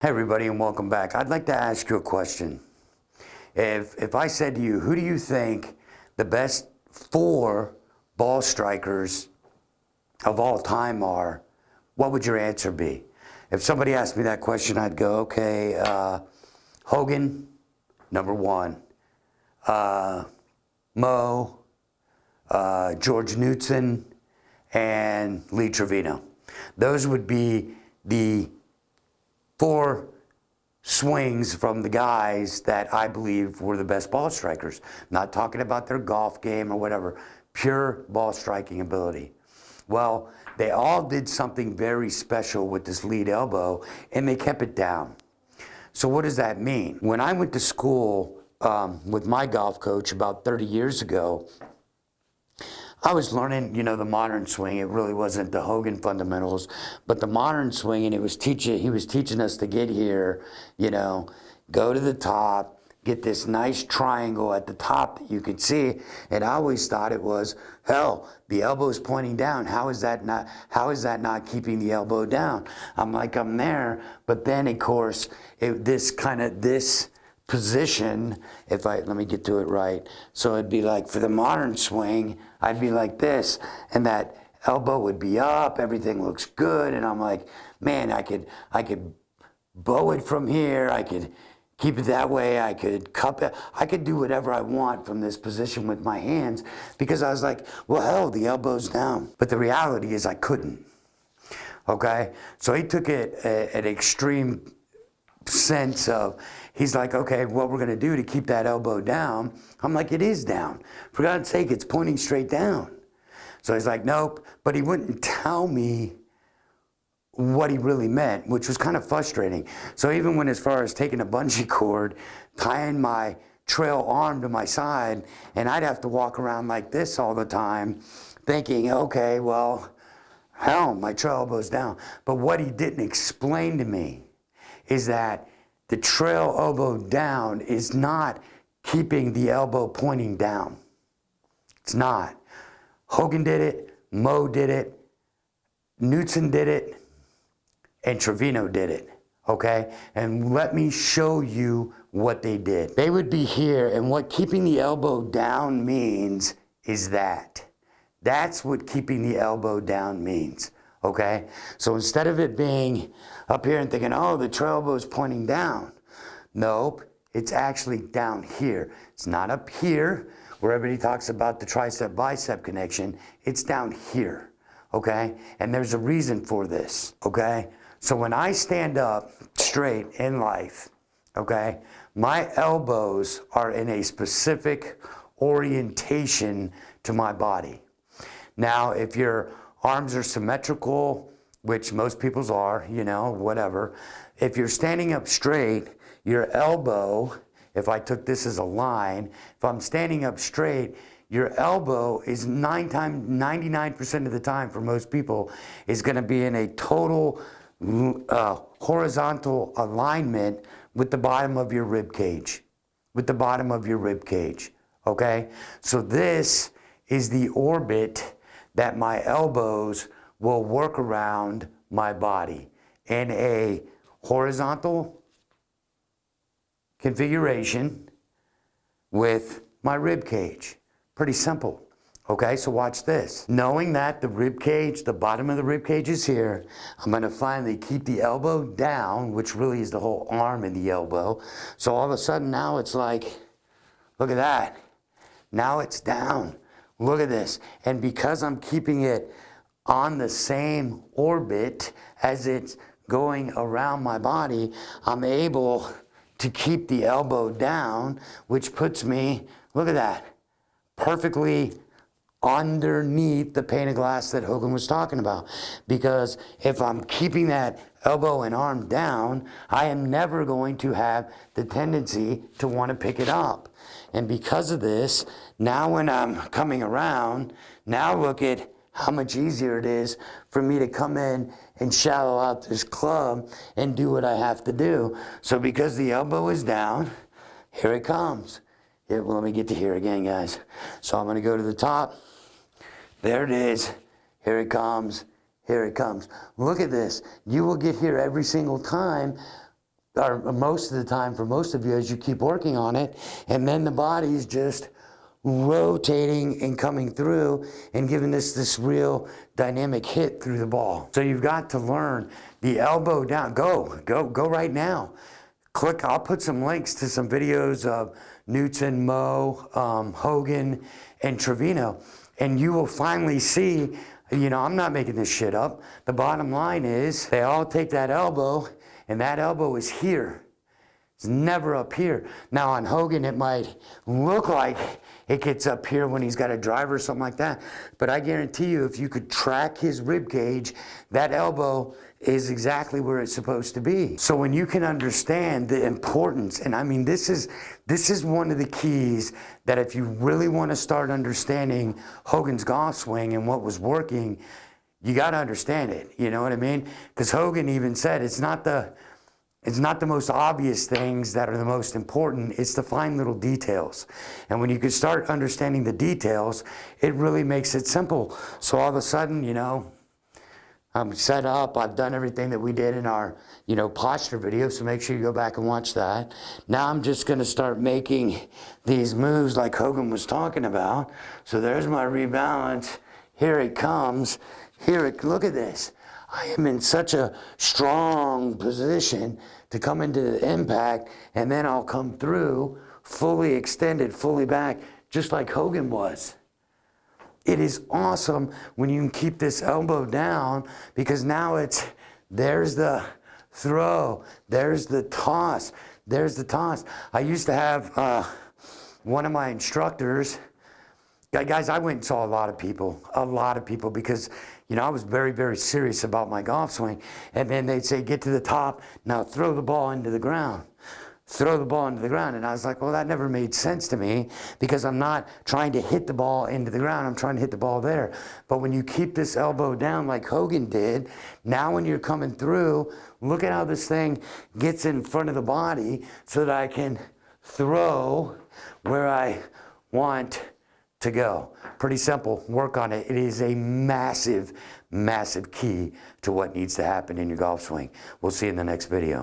Hey everybody, and welcome back. I'd like to ask you a question. If I said to you, who do you think the best 4 ball strikers of all time are, what would your answer be? If somebody asked me that question, I'd go, okay, Hogan, number 1. Mo, George Knudson, and Lee Trevino. Those would be the 4 swings from the guys that I believe were the best ball strikers. Not talking about their golf game or whatever, pure ball striking ability. Well, they all did something very special with this lead elbow, and they kept it down. So what does that mean? When I went to school with my golf coach about 30 years ago, I was learning, the modern swing. It really wasn't the Hogan fundamentals, but the modern swing, and he was teaching us to get here, go to the top, get this nice triangle at the top that you could see. And I always thought it was, hell, the elbow's pointing down. How is that not keeping the elbow down? I'm like, I'm there. But then, of course, this position, let me get to it right. So it'd be like, for the modern swing, I'd be like this, and that elbow would be up, everything looks good, and I'm like, man, I could bow it from here, I could keep it that way, I could cup it, I could do whatever I want from this position with my hands, because I was like, well, hell, the elbow's down. But the reality is I couldn't, okay? So he took it an extreme sense of, he's like, okay, what we're going to do to keep that elbow down. I'm like, it is down. For God's sake, it's pointing straight down. So he's like, nope. But he wouldn't tell me what he really meant, which was kind of frustrating. So even when, as far as taking a bungee cord, tying my trail arm to my side, and I'd have to walk around like this all the time, thinking, okay, well, hell, my trail elbow's down. But what he didn't explain to me is that the trail elbow down is not keeping the elbow pointing down. It's not. Hogan did it, Mo did it, Knudson did it, and Trevino did it, okay? And let me show you what they did. They would be here, and what keeping the elbow down means is that. That's what keeping the elbow down means. Okay, so instead of it being up here and thinking, oh, the trail elbow is pointing down. Nope, it's actually down here. It's not up here where everybody talks about the tricep-bicep connection. It's down here, okay? And there's a reason for this, okay? So when I stand up straight in life, okay, my elbows are in a specific orientation to my body. Now, if your arms are symmetrical, which most people's are, whatever. If you're standing up straight, your elbow, if I took this as a line, if I'm standing up straight, your elbow is 99% of the time for most people is going to be in a total horizontal alignment with the bottom of your rib cage. Okay? So this is the orbit that my elbows will work around my body in a horizontal configuration with my rib cage. Pretty simple. Okay, so watch this. Knowing that the rib cage, the bottom of the rib cage is here, I'm going to finally keep the elbow down, which really is the whole arm in the elbow. So all of a sudden now it's like, look at that. Now it's down. Look at this. And because I'm keeping it on the same orbit as it's going around my body, I'm able to keep the elbow down, which puts me, look at that, perfectly underneath the pane of glass that Hogan was talking about. Because if I'm keeping that elbow and arm down, I am never going to have the tendency to want to pick it up. And because of this, now when I'm coming around, now look at how much easier it is for me to come in and shallow out this club and do what I have to do. So because the elbow is down, here it comes. Well, let me get to here again, guys. So I'm going to go to the top. There it is. Here it comes. Here it comes. Look at this. You will get here every single time or most of the time for most of you, as you keep working on it, and then the body's just rotating and coming through and giving this real dynamic hit through the ball. So you've got to learn the elbow down. Go right now. Click, I'll put some links to some videos of Newton, Mo, Hogan, and Trevino, and you will finally see, you know, I'm not making this shit up. The bottom line is they all take that elbow, and that elbow is here. It's never up here. Now on Hogan, it might look like it gets up here when he's got a driver or something like that. But I guarantee you, if you could track his rib cage, that elbow is exactly where it's supposed to be. So when you can understand the importance, and I mean, this is one of the keys that if you really want to start understanding Hogan's golf swing and what was working, you got to understand it. You know what I mean? Because Hogan even said it's not the most obvious things that are the most important, it's the fine little details. And when you can start understanding the details, it really makes it simple. So all of a sudden, you know, I'm set up, I've done everything that we did in our, you know, posture video, so make sure you go back and watch that. Now I'm just gonna start making these moves like Hogan was talking about. So there's my rebalance, here it comes, look at this. I am in such a strong position to come into the impact, and then I'll come through fully extended, fully back, just like Hogan was. It is awesome when you can keep this elbow down, because now there's the throw, there's the toss, there's the toss. I used to have one of my instructors, guys, I went and saw a lot of people, because, you know, I was very, very serious about my golf swing. And then they'd say, get to the top, now throw the ball into the ground. Throw the ball into the ground. And I was like, well, that never made sense to me, because I'm not trying to hit the ball into the ground, I'm trying to hit the ball there. But when you keep this elbow down like Hogan did, now when you're coming through, look at how this thing gets in front of the body so that I can throw where I want to go. Pretty simple, work on it. It is a massive, massive key to what needs to happen in your golf swing. We'll see you in the next video.